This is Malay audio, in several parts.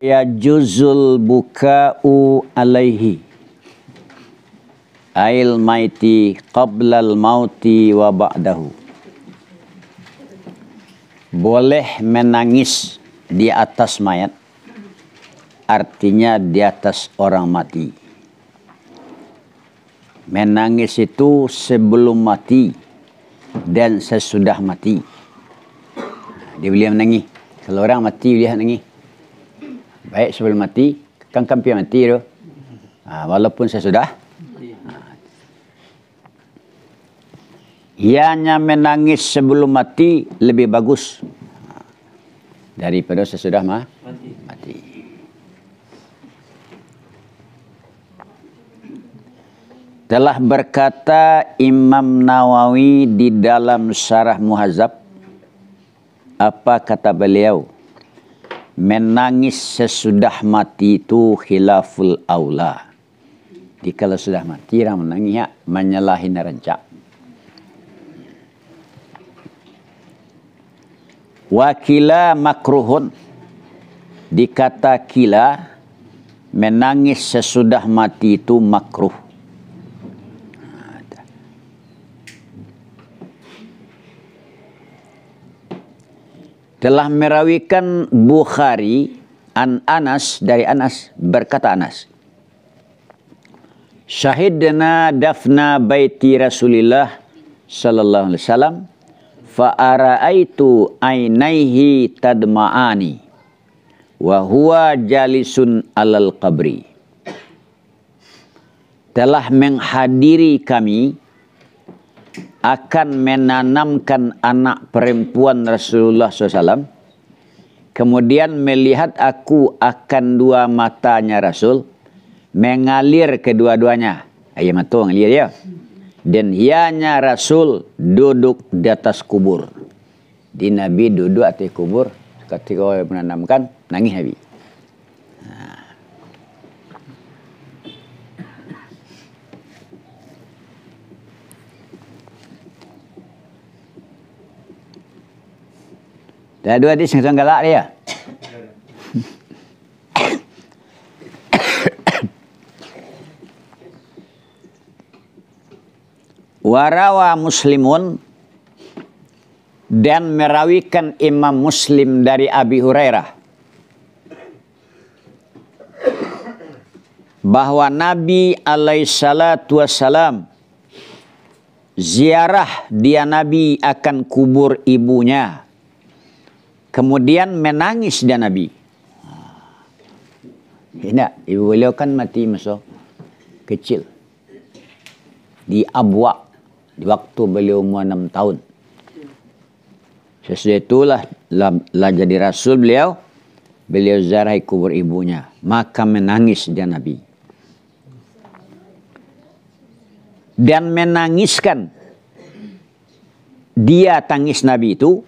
Ya juzul buka'u alaihi ail maiti qablal mauti wa ba'dahu. Boleh menangis di atas mayat, artinya di atas orang mati. Menangis itu sebelum mati dan sesudah mati. Dia boleh menangis. Kalau orang mati boleh nangis. Baik sebelum mati, kan kampi mati tu. Walaupun sesudah. Ianya menangis sebelum mati lebih bagus daripada sesudah mati. Telah berkata Imam Nawawi di dalam Syarah Muhadzab, apa kata beliau? Menangis sesudah mati itu khilaful aula. Kalau sudah mati orang menangis menyalahi neraja. Wakila makruhun, dikata kila menangis sesudah mati itu makruh. Telah merawikan Bukhari an Anas, dari Anas, berkata Anas, syahidna dafna baiti Rasulillah sallallahu alaihi wasallam fa ara'aitu ainaihi tadma'ani wa huwa jalisun alal qabri. Telah menghadiri kami akan menanamkan anak perempuan Rasulullah SAW. Kemudian melihat aku akan dua matanya Rasul mengalir kedua-duanya. Ayat mata mengalir dia. Dan ianya Rasul duduk di atas kubur. Di Nabi duduk atas kubur. Ketika orang menanamkan, nangis Nabi. Dah dua hadis yang galak dia. Warawa Muslimun, dan merawikan Imam Muslim dari Abi Hurairah bahwa Nabi alaihissalatu wassalam ziarah dia Nabi akan kubur ibunya. Kemudian menangis dia Nabi. Tidak, ibu beliau kan mati masa kecil. Di Abwa, di waktu beliau umur 6 tahun. Sesudah itulah lah jadi Rasul beliau ziarah kubur ibunya. Maka menangis dia Nabi. Dan menangiskan dia tangis Nabi itu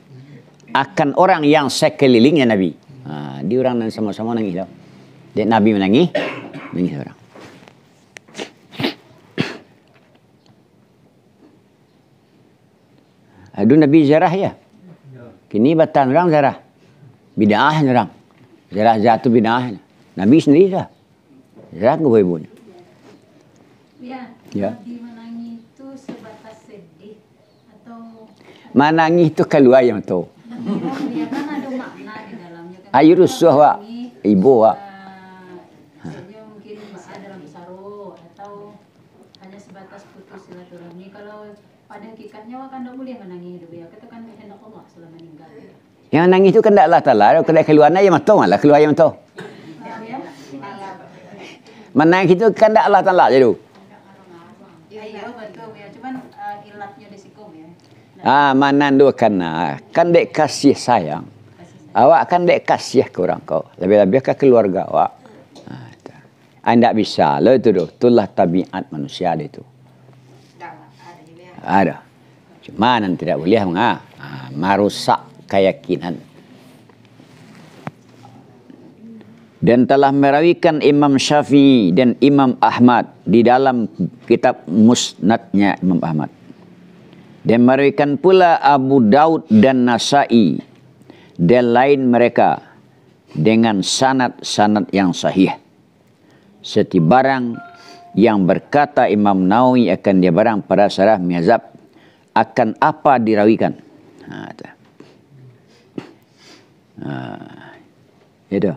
akan orang yang sekelilingnya Nabi. Dia orang yang sama-sama nangis. Dan Nabi menangis orang. Aduh Nabi ziarah ya. Kini batan orang ziarah. Bid'ah orang. Ziarah jatuh bid'ah. Nabi sendiri dah. Ziarah ke ibunya. Ya. Nabi menangis itu sebatas sedih atau menangis itu keluar yang tahu. Dia kan ada makna di dalamnya kan. Ayu rusuh wak ibu wak. Jadi mungkin ada dalam besaro atau hanya sebatas putus silaturahmi. Kalau pada hakikatnya wak kan tidak boleh menangis itu ya. Kita kan hendak Allah setelah meninggal. Yang nangis itu kan tidak Allah Ta'ala. Kalau keluarnya yang tahu malah keluar yang tahu. Menangis itu kan tidak Allah Ta'ala jadi. Iya betul ya. Cuman ilatnya di sikum ya. Manandu kan dek kasih sayang. Awak kan dek kasih ke orang kau. Lebih-lebih ke keluarga awak. Anda bisa. Lalu itu tu. Itulah tabiat manusia itu. Ada. Cuma nanti tidak boleh merusak keyakinan. Dan telah merawikan Imam Syafi'i dan Imam Ahmad di dalam kitab Musnadnya Imam Ahmad. Dan merawikan pula Abu Daud dan Nasai dan lain mereka dengan sanad-sanad yang sahih. Seti barang yang berkata Imam Nawawi akan dia barang pada syarah mazhab akan apa dirawikan. Itu.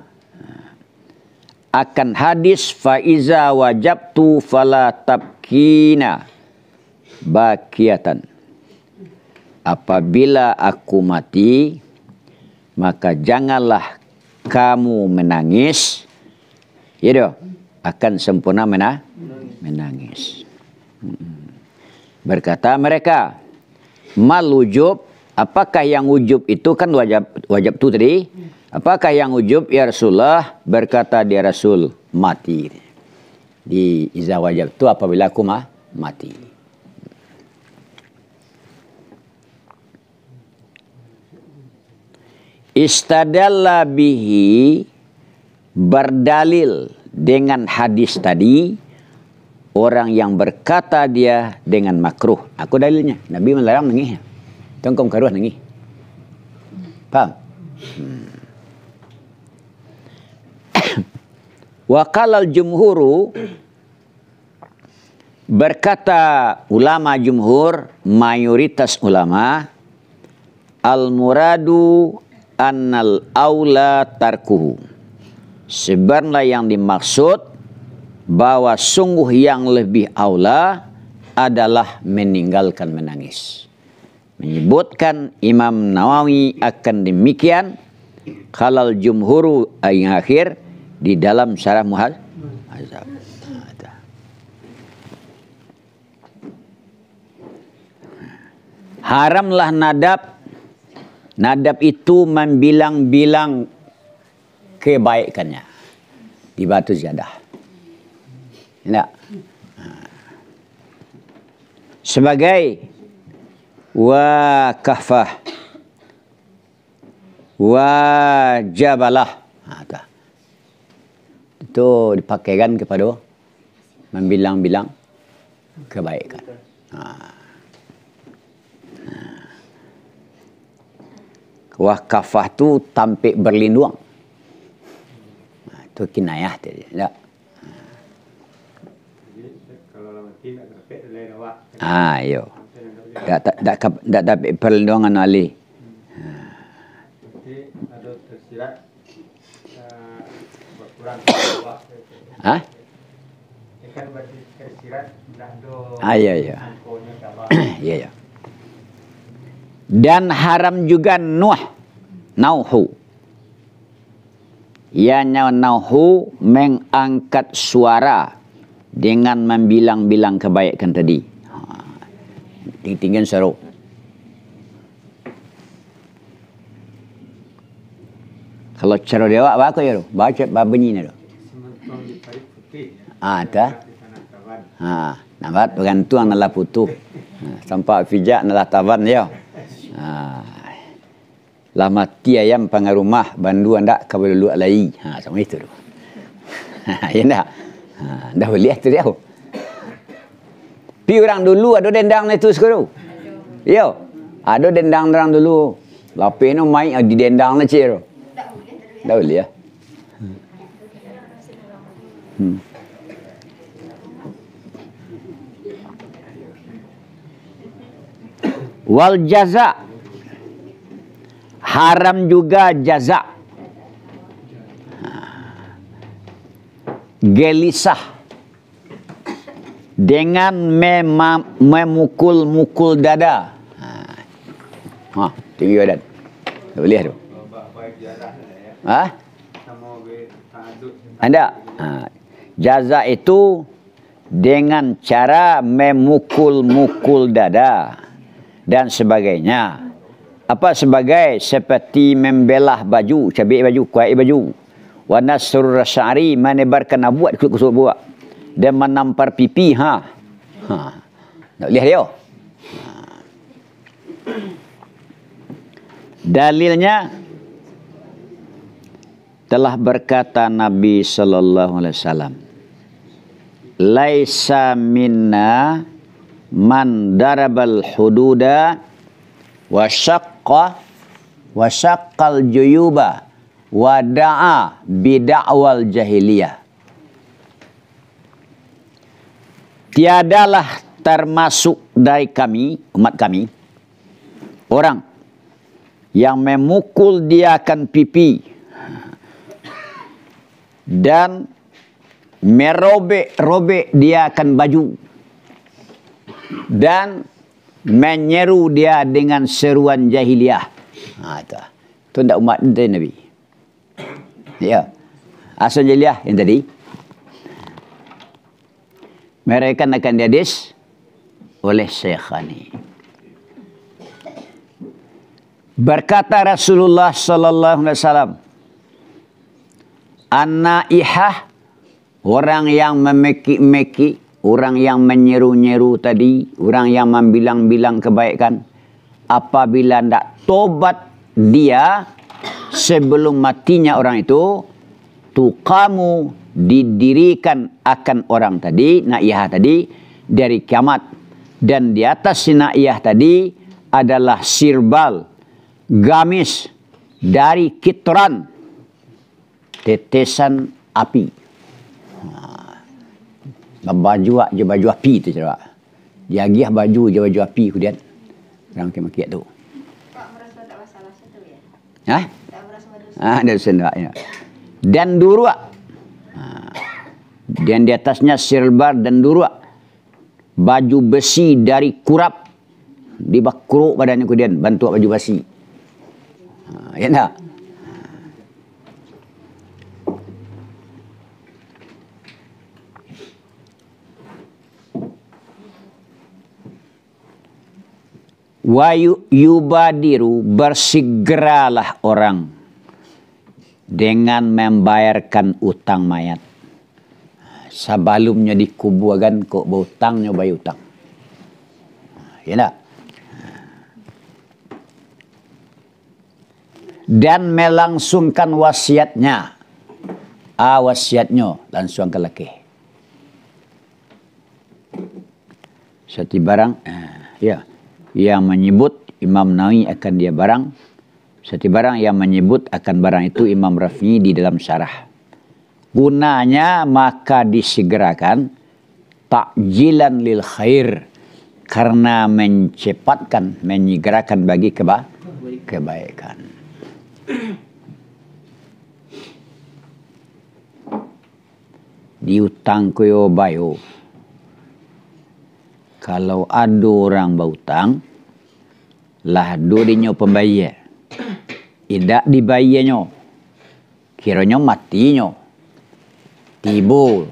Akan hadis faiza wajabtu fala tabkina bakiatan. Apabila aku mati, maka janganlah kamu menangis. Itu akan sempurna menangis. Berkata mereka, mal wujub, apakah yang wujub itu kan wajab tu tadi? Apakah yang wujub ya Rasulullah? Berkata dia Rasul, mati. Di iza wajab tu apabila aku mati. Istadalla bihi, berdalil dengan hadis tadi orang yang berkata dia dengan makruh. Aku dalilnya. Nabi melarang nangis. Tongkom karuah nangis. Faham? Wa qalal jumhuru, berkata ulama jumhur, mayoritas ulama, al muradu annal aula tarkuhu. Sebenarnya yang dimaksud bahwa sungguh yang lebih aula adalah meninggalkan menangis. Menyebutkan Imam Nawawi akan demikian kalal jumhuru yang akhir di dalam syarah muhadzab. Haramlah nadab. Nadab itu membilang-bilang kebaikannya di batu ziyadah. Tidak. Sebagai wakafah, wajabalah. Itu dipakaikan kepada membilang-bilang kebaikan. Wakafah tu tampik berlindung. Itu kinayah tadi. Tak? Yo. Tak dapat perlindungan alih. Ada tersirat berkurang. Hah? Ikan berarti tersirat dah do. Ya. Ya. Dan haram juga nauhu. Ianya nauhu mengangkat suara dengan membilang-bilang kebaikan tadi. Tinggi-tinggian seru. Kalau cara dewa apa aku ya? Baca bunyi ni. Nampak bergantung adalah putu. Sampai fijak adalah taban dia. Lah mati ayam pangarumah bandu anda kabelu alai. Sama itu. Ya ndak? Dah boleh tu dia. Pi orang dulu ada dendang itu sekarang. Yo. Ada dendang orang dulu. Lape no mai di dendang na cero. Dah boleh ya. Wal jaza, haram juga jaza. Gelisah dengan memukul-mukul dada. Tinggi badan. Tak boleh tu. Anda jaza itu dengan cara memukul-mukul dada dan sebagainya. Apa sebagai seperti membelah baju, cabik baju, kuai baju. Wa nasrur sya'ri, menebarkan abuat kusuk buat. Dan menampar pipi tak boleh dia. Dalilnya telah berkata Nabi sallallahu alaihi wasallam, laisa minna man darabal hududa wa syaqqal juyuba wa da'a bida'wal jahiliyah. Tiadalah termasuk dari kami, umat kami, orang yang memukul dia akan pipi dan merobek-robek dia akan baju dan menyeru dia dengan seruan jahiliyah. Itu tidak umat dari Nabi. Ya, asal jahiliyah yang tadi. Mereka akan diadis oleh Syekhani. Berkata Rasulullah sallallahu alaihi wasallam, an-naihah, orang yang memeki-meki, orang yang menyeru-nyeru tadi, orang yang membilang-bilang kebaikan, apabila tidak tobat dia sebelum matinya orang itu, tuqamu, didirikan akan orang tadi, naiyah tadi, dari kiamat. Dan di atas si naiyah tadi adalah sirbal, gamis dari kitran, tetesan api. Baju je baju api tu cara. Dia agiah baju je baju api kemudian orang kemakiat tu. Tak merasa tak masalah satu ya. Ha? Tak merasa dosa. Ada sendak ya. Dan durwa. Dan di atasnya silbar dan durwa. Baju besi dari kurap. Dibakuruk badannya kemudian bantu baju besi. Ya tak? Wa yubadiru, bersegeralah orang dengan membayarkan utang mayat. Sebelumnya dikuburkan kok berutangnya bayar utang. Ya tak? Dan melangsungkan wasiatnya. Wasiatnya langsung ke laki. Satu barang, ya, yang menyebut Imam Nawawi akan dia barang. Satu barang yang menyebut akan barang itu Imam Rafi'i di dalam syarah. Gunanya maka disegerakan takjilan lil khair, karena mencepatkan, menyegerakan bagi kebaikan. Diutang koyo bayo. Kalau ada orang berutang, lah dodinya pembayar. Tidak dibayarnya. Kiranya matinya. Tibo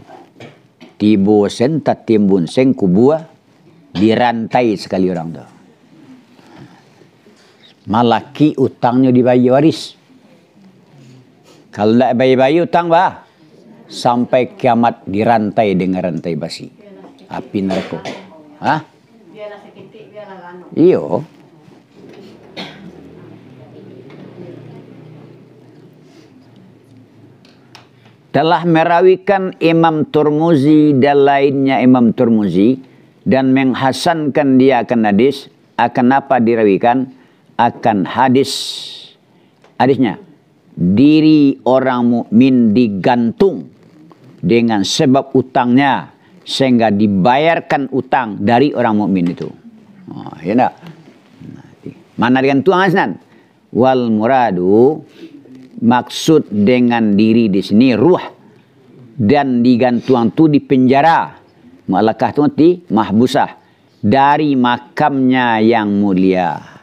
sen tak timbun sen kubua, dirantai sekali orang tu. Malaki utangnya dibayar waris. Kalau tidak bayar utang bah, sampai kiamat dirantai dengan rantai basi. Api neraka. Hah? Biarlah seketik, biarlah lano. Iyo. Telah merawikan Imam Tirmizi dan lainnya Imam Tirmizi dan menghasankan dia akan hadis. Akan apa dirawikan? Akan hadisnya, diri orang mukmin digantung dengan sebab utangnya, sehingga dibayarkan utang dari orang mukmin itu. Ya tak? Mana digantung asnan? Wal muradu, maksud dengan diri di sini ruh, dan digantung tu di penjara, malakah tu di mahbusah, dari makamnya yang mulia.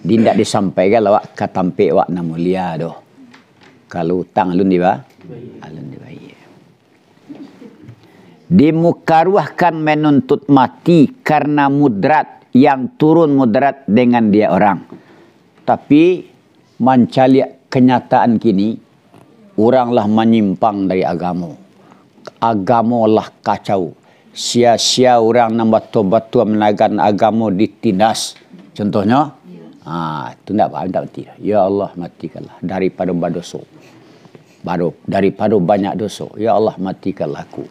Tidak disampaikan lawak katampe wak na mulia doh. Kalau utang alun dibayar. Dimukaruahkan menuntut mati karena mudrat, yang turun mudrat dengan dia orang. Tapi mencari kenyataan kini, oranglah menyimpang dari agama. Agama lah kacau. Sia-sia orang nak batu-batu menagan agama ditindas. Contohnya, itu tidak faham, tak mati. Ya Allah, matikanlah daripada berdosa. Daripada banyak dosa. Ya Allah, matikanlah aku.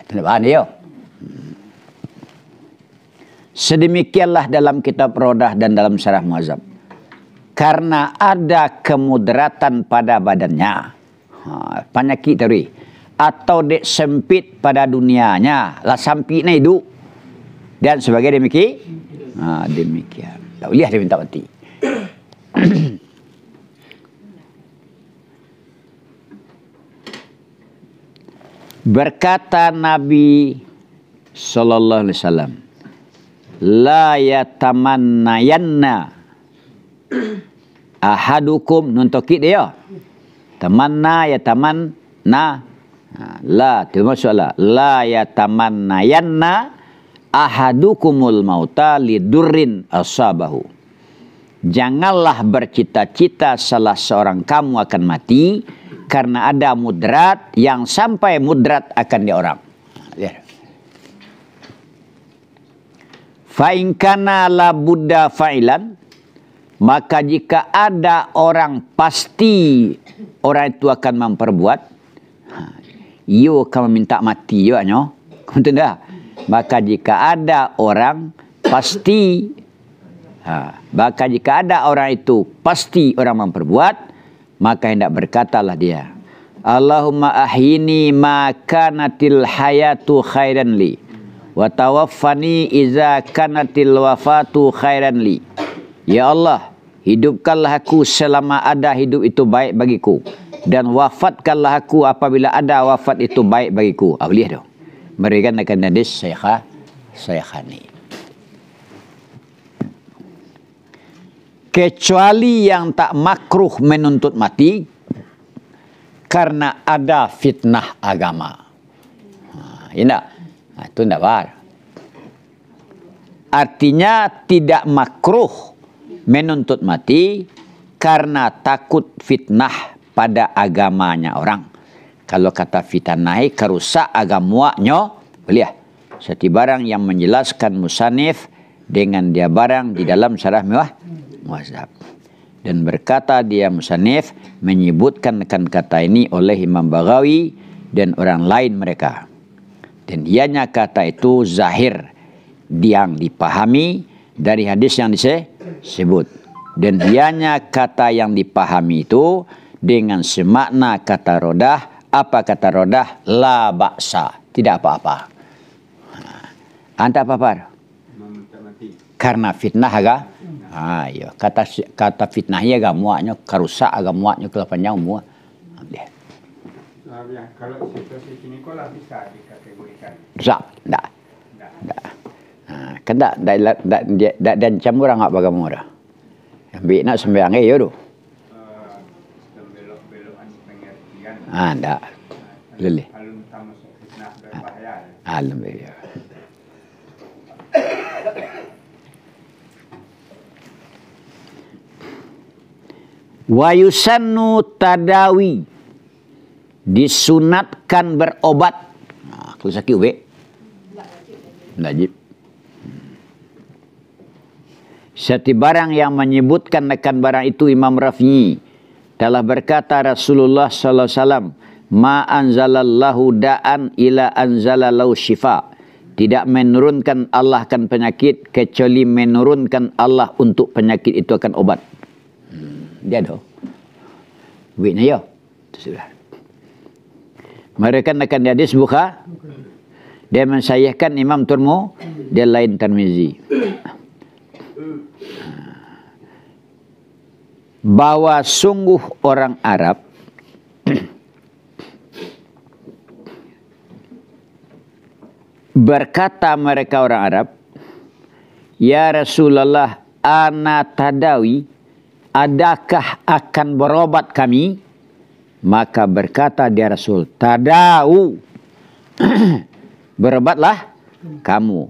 Itu tidak faham dia. Sedemikianlah dalam kitab Rodah dan dalam syarah Muazzab. karena ada kemudaratan pada badannya. Penyakit tadi. Atau dek sempit pada dunianya. Lah sempitnya hidup. Dan sebagai demikian. Demikian. Tak boleh dia minta mati. Berkata Nabi sallallahu alaihi wasallam, la yatamannayanna ahadukum, nuntokit dia. Tamanna yatamanna. La, itu maksudnya la yatamannayanna ahadukumul mauta lidurrin asabahu. Janganlah bercita-cita salah seorang kamu akan mati karena ada mudrat yang sampai mudrat akan dia orang. Fa in kana la budda fa'ilan, maka jika ada orang pasti orang itu akan memperbuat, you akan meminta mati juga nyo. Betul tak? Maka jika ada orang pasti, maka jika ada orang itu pasti orang memperbuat, maka hendak berkatalah dia, Allahumma ahyini ma kanatil hayatu khairan li wa tawaffani iza kanatil wafatu khairan li. Ya Allah, hidupkanlah aku selama ada hidup itu baik bagiku, dan wafatkanlah aku apabila ada wafat itu baik bagiku. Boleh dong. Mereka akan hadis Syekhani. Kecuali yang tak makruh menuntut mati karena ada fitnah agama. Itu tidak benar. Artinya tidak makruh menuntut mati karena takut fitnah pada agamanya orang. Kalau kata fitnah kerusak agamanya, boleh. Seperti barang yang menjelaskan musanif dengan dia barang di dalam syarah Muhadzab. Dan berkata dia musanif menyebutkan kata ini oleh Imam Baghawi dan orang lain mereka. Dan ianya kata itu zahir yang dipahami dari hadis yang disebut. Dan ianya kata yang dipahami itu dengan semakna kata rodah. Apa kata rodah? La ba'sa. Tidak apa-apa. Anta apa-apa? Karena fitnah agak. Iya. Kata fitnah ya agak muaknya. Karusak agak muaknya kelapannya muak. Kalau situasi ini kok lah bisa dikategorikan? Tak. Kan tak dan campur orang apa kamu dah. Ambil nak sembahyang ya tu. Belok-belokan pengertian. Tak. Leleh. Kalau tak masuk fitnah berbahaya. Alhamdulillah. Wa yusannu tadawi, disunatkan berobat. Kalau sakit ubek wajib. Setiap barang yang menyebutkan akan barang itu Imam Rafi'i telah berkata Rasulullah sallallahu alaihi wasallam, ma anzalallahu da'an ila anzalalau syifa. Tidak menurunkan Allah akan penyakit kecuali menurunkan Allah untuk penyakit itu akan obat. Dia dah. Witnya ya. Itu sudah. Mereka akan di hadis Bukhari. Dia mensayahkan Imam Turmu, dia lain Tirmizi. Bahwa sungguh orang Arab berkata mereka orang Arab, ya Rasulullah, ana tadawi, adakah akan berobat kami? Maka berkata dia Rasul, tadau, berobatlah kamu.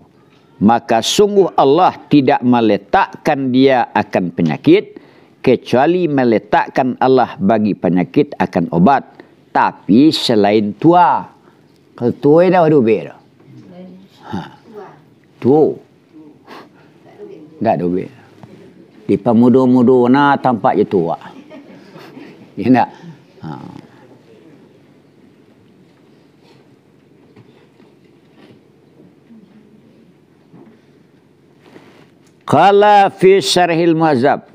Maka sungguh Allah tidak meletakkan dia akan penyakit, kecuali meletakkan Allah bagi penyakit akan obat. Tapi selain tua. Kalau tua dah ada ubek dah. Tua. Tak ada ubek. Di pemuda-muda na tampak je tua. Ya tak? Qala fi syarhil muhadzab.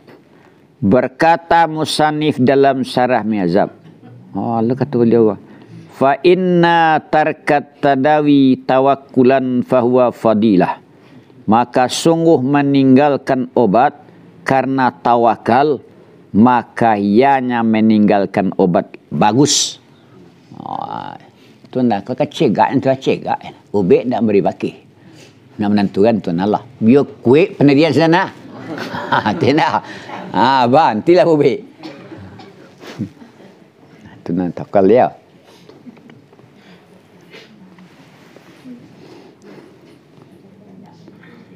Berkata musannif dalam syarah Mi'azab. Oh, Allah kata beliau. Fa inna tarkat tadawi tawakkulan fahuwa fadilah. Maka sungguh meninggalkan obat karena tawakal, maka ianya meninggalkan obat bagus. Oh, tu nak kau cegak itu cegak. Ubek nak beri baki. Nak menentukan tu Allah. Biar kuih penedian sana. Tidak. Bantilah ubek. Tu nak takal dia.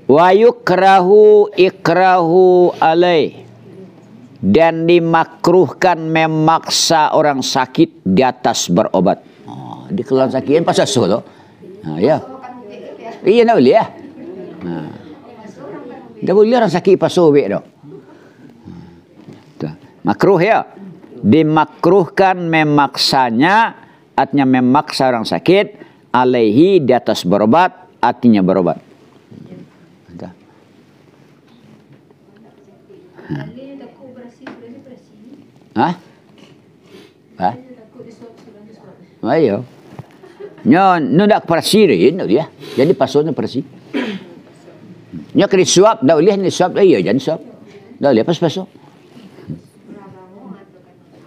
Wa yukrahu ikrahu alai, dan dimakruhkan memaksa orang sakit di atas berobat. Di kelam sakit kan pasal so tu. Ya. Iya nak boleh ya. Dah boleh orang sakit pasal obek tu. Makruh ya. Dimakruhkan memaksanya, artinya memaksa orang sakit, alaihi di atas berobat, artinya berobat. Hah? Ayo. Nyo nak persirin dia. Jadi pasal persi. Nyo kena suap, dah boleh ni suap, iya jangan suap. Dah boleh pasal.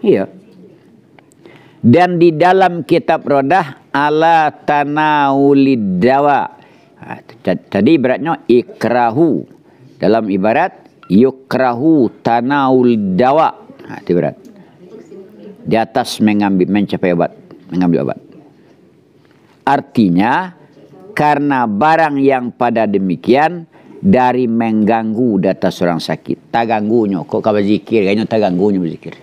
Iya. Dan di dalam kitab Rodah ala tanawulid dawa. Tadi ibaratnya ikrahu. Dalam ibarat yukrahu tanawul dawa. Itu berat. Di atas mencapai obat, mengambil obat. Artinya karena barang yang pada demikian dari mengganggu di atas orang sakit. Tak ganggunya kok kau berzikir, kayaknya tak ganggunya berzikir.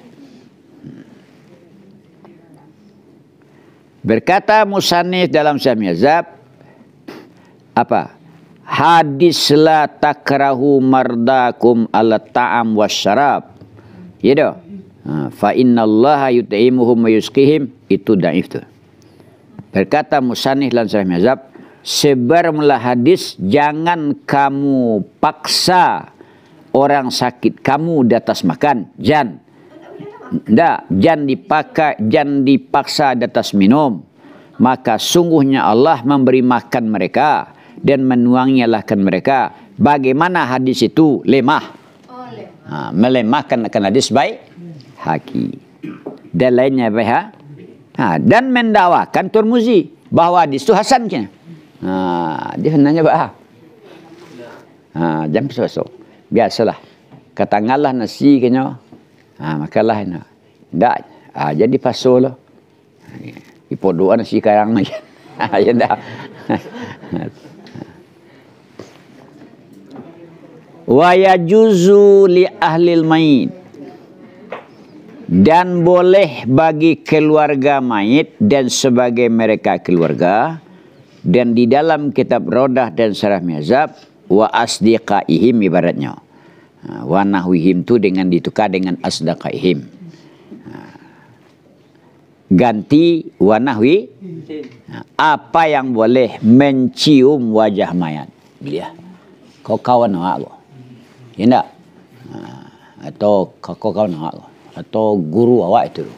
Berkata musannif dalam Syarah Mi'azab, apa? Hadis la takrahu mardakum ala ta'am wasyarab. Ya dah. Fa innallaha yut'imuhum wa yusqihim, itu dhaif tu. Berkata musannif dalam Syarah Mi'azab, sebarlah hadis jangan kamu paksa orang sakit kamu di atas makan, jangan dipaksa di atas minum, maka sungguhnya Allah memberi makan mereka dan menuangi-lahkan mereka. Bagaimana hadis itu lemah? Melemahkan akan hadis baik haki. Dan lainnya baik. Dan mendakwakan Tirmizi bahawa hadis itu hasan kena. Dia nanya bah. Jam sesuatu. Biasalah. Katangalah nasi kena. Makalah nak. Tak. Jadi pasul lah. Ipo doa nasi karang lagi. Ya dah. Wa yajuzu li ahlil mayit, dan boleh bagi keluarga mayit dan sebagai mereka keluarga. Dan di dalam kitab Rodah dan Syarah Mi'azab, wa asdiqaihim ibaratnya. Wa nahwihim tu dengan ditukar dengan asdiqaihim. Ganti wa nahwi. Apa yang boleh mencium wajah mayat. Bila kau kawan aku. Ya tak? Atau kau kawan aku. Atau guru awak itu.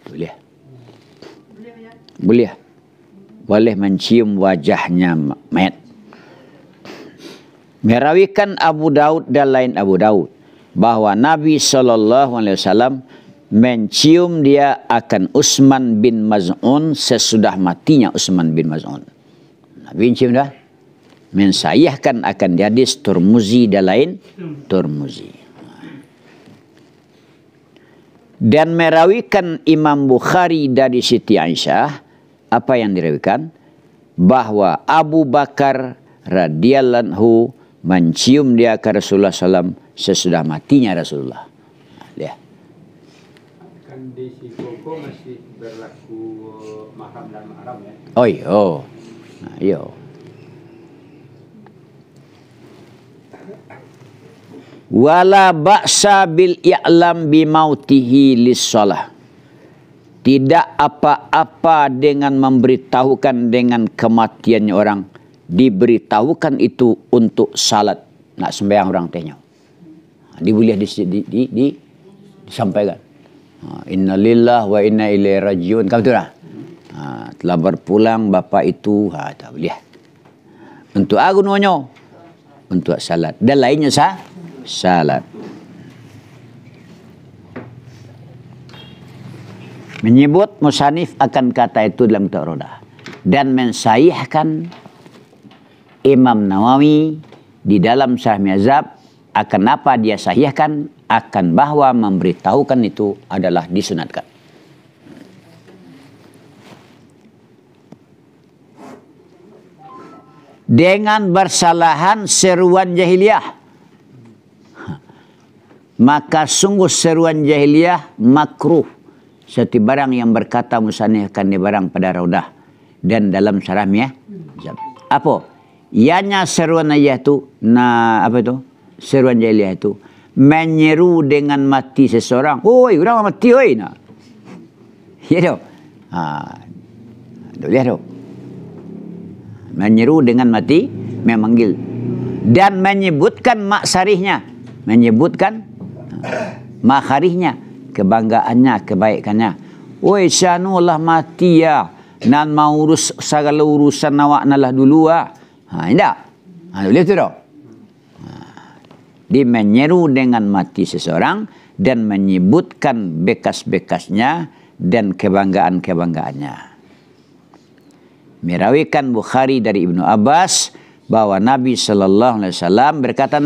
Boleh. Boleh. Boleh mencium wajahnya mayat. Merawikan Abu Daud dan lain Abu Daud bahawa Nabi SAW mencium dia akan Utsman bin Maz'un sesudah matinya Utsman bin Maz'un. Nabi mencium dah. Mensayahkan akan di hadis Tirmizi dan lain Tirmizi. Dan merawikan Imam Bukhari dari Siti Aisyah, apa yang dirawikan? Bahwa Abu Bakar radhiyallahu anhu mencium dia ke Rasulullah SAW sesudah matinya Rasulullah. Lihat. Kan di si Koko masih berlaku mahram dan mahram ya? Oh iya. Iya. Wala ba'sa bil i'lam bimautihi lis-shalah. Tidak apa-apa dengan memberitahukan dengan kematiannya orang. Diberitahukan itu untuk salat. Nak sembahyang orang tanya. Boleh disampaikan. Innalillah wa inna ilaihi rajiun. Kau betul tak? Telah berpulang bapa itu, tak boleh. Untuk aku nonyo, untuk salat. Dan lainnya salat. Menyebut musanif akan kata itu dalam Ta'rodah. Dan mensahihkan Imam Nawawi di dalam Syarh Mihzab akan apa dia sahihkan, akan bahwa memberitahukan itu adalah disunatkan. Dengan bersalahan seruan jahiliyah, maka sungguh seruan jahiliyah makruh. Seperti barang yang berkata musanif akan di barang pada Raudah dan dalam Syarah Mihzab. Apa? Ianya seruan ayah itu, seruan jahiliyah itu menyeru dengan mati seseorang. Oi, orang mati oi nah. Ya doh. Boleh doh. Menyeru dengan mati, memanggil dan menyebutkan maksarihnya, menyebutkan makharihnya, kebanggaannya, kebaikannya. Oi, syanulah mati ya, nan mau urus segala urusan awak nalah dulu indah. Boleh tu doh. Dia menyeru dengan mati seseorang dan menyebutkan bekas-bekasnya dan kebanggaan-kebanggaannya. Merawikan Bukhari dari Ibnu Abbas bahwa Nabi SAW berkata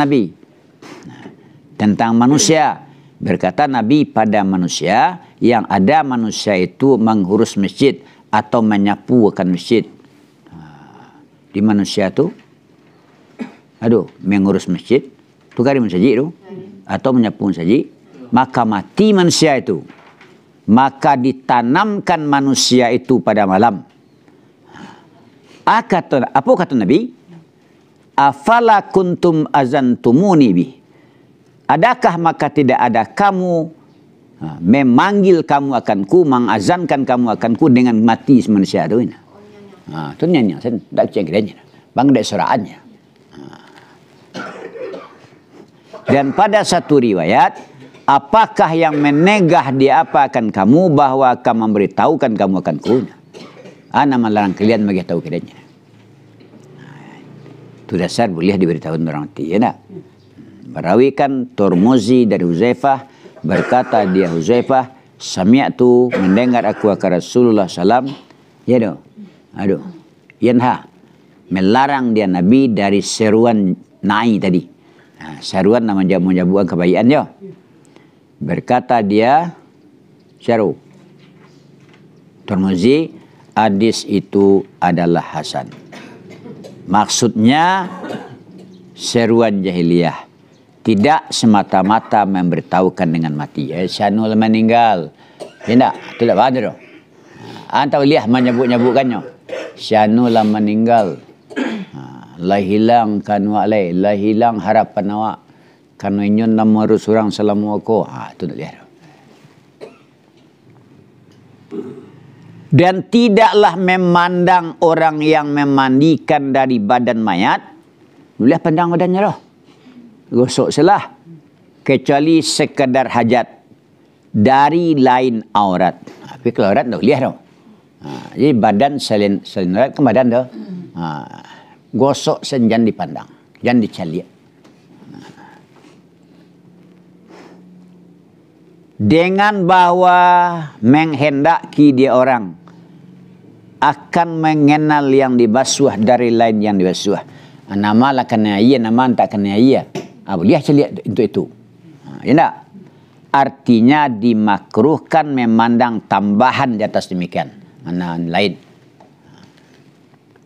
tentang manusia. Berkata Nabi pada manusia yang ada manusia itu mengurus masjid atau menyapu akan masjid. Di manusia itu, mengurus masjid, tukari masjid itu, atau menyapu masjid, maka mati manusia itu. Maka ditanamkan manusia itu pada malam. Apa kata Nabi? Afala kuntum azantumuni bih. Adakah maka tidak ada kamu memanggil kamu akanku, mengazankan kamu akanku dengan mati manusia itu? Itu nyanyi, saya tak cengkiranya. Bang dek suraannya. Dan pada satu riwayat, apakah yang menegah diapakan kamu bahwa akan memberitahukan kamu akanku? Ana melarang kalian bagi tahu kedanya. Itu dasar boleh diberitahu orang mati, ya nak? Merawikan Tirmizi dari Huzaifah berkata dia Huzaifah, sami'tu mendengar aku akan Rasulullah SAW, ya doh, yanha melarang dia Nabi dari seruan na'i tadi. Seruan nama jamu-jamuan kebaikan ya. Berkata dia syaru Tirmizi, hadis itu adalah hasan. Maksudnya seruan jahiliyah tidak semata-mata memberitahukan dengan mati. Syanul meninggal. Tidak ada. Anda lihat menyebut-nyebutkannya. Syanul meninggal. Lah hilang kanwa lai, lah hilang harapan awak. Karena inyun nama surang salamu aku. Itu tak lihat. Dan tidaklah memandang orang yang memandikan dari badan mayat. Boleh pandang badannya roh. Gosok selah. Kecuali sekadar hajat. Dari lain aurat. Tapi kalau aurat tak lihat roh. Jadi badan selain aurat ke badan dah. Gosok jangan dipandang. Jangan dicaliak. Dengan bahwa menghendaki dia orang akan mengenal yang dibasuh dari lain yang dibasuh. Nama lah kena iya, nama tak kena iya. Boleh celiak untuk itu. Ya tak? Artinya dimakruhkan memandang tambahan di atas demikian. Mana lain.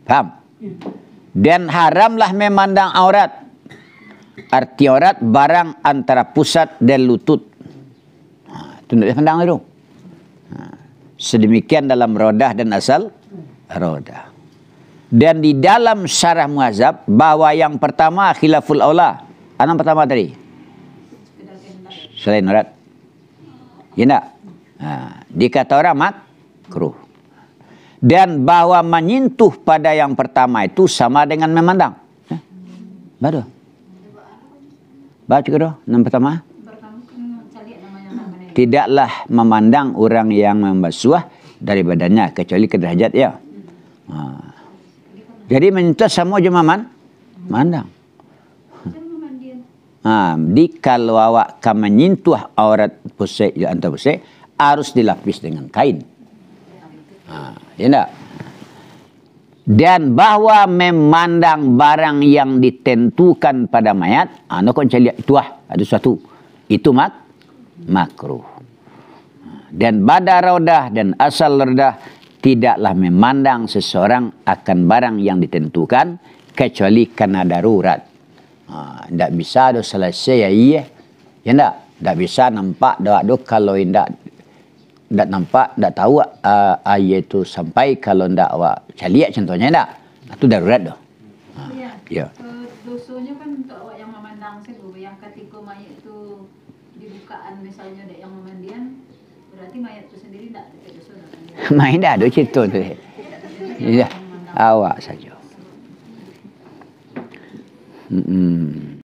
Faham? Dan haramlah memandang aurat. Arti aurat barang antara pusat dan lutut. Itu tidak pandang itu. Sedemikian dalam Rodah dan asal Rodah. Dan di dalam Syarah Muhzab bahwa yang pertama khilaful aula. Yang pertama tadi selain aurat. Ya tak? Dikata orang makruh. Dan bahwa menyentuh pada yang pertama itu sama dengan memandang. Baru. Baca ke dah? Yang pertama. Pertama kan cari namanya namanya. Tidaklah memandang orang yang membasuh dari badannya kecuali ke derajat ya. Jadi menyentuh semua je mandang. Di kalau awak akan menyentuh aurat pusat antara pusat harus dilapis dengan kain. Ya enggak? Dan bahwa memandang barang yang ditentukan pada mayat, anu kon cari tuah ada suatu itu makruh. Dan bada raudah dan asal redah tidaklah memandang seseorang akan barang yang ditentukan kecuali karena darurat. Tidak bisa do selesai ya iya. Ya tidak bisa nampak do kalau tidak nampak, tidak tahu ayat itu sampai kalau tidak awak caliak contohnya tidak. Itu darurat doh. Ya. Dosanya kan untuk awak yang memandang itu, yang ketika mayat itu dibukaan misalnya ada yang memandian, berarti mayat itu sendiri tidak ada dosa. Main dah ada cerita tu. Ya, awak saja.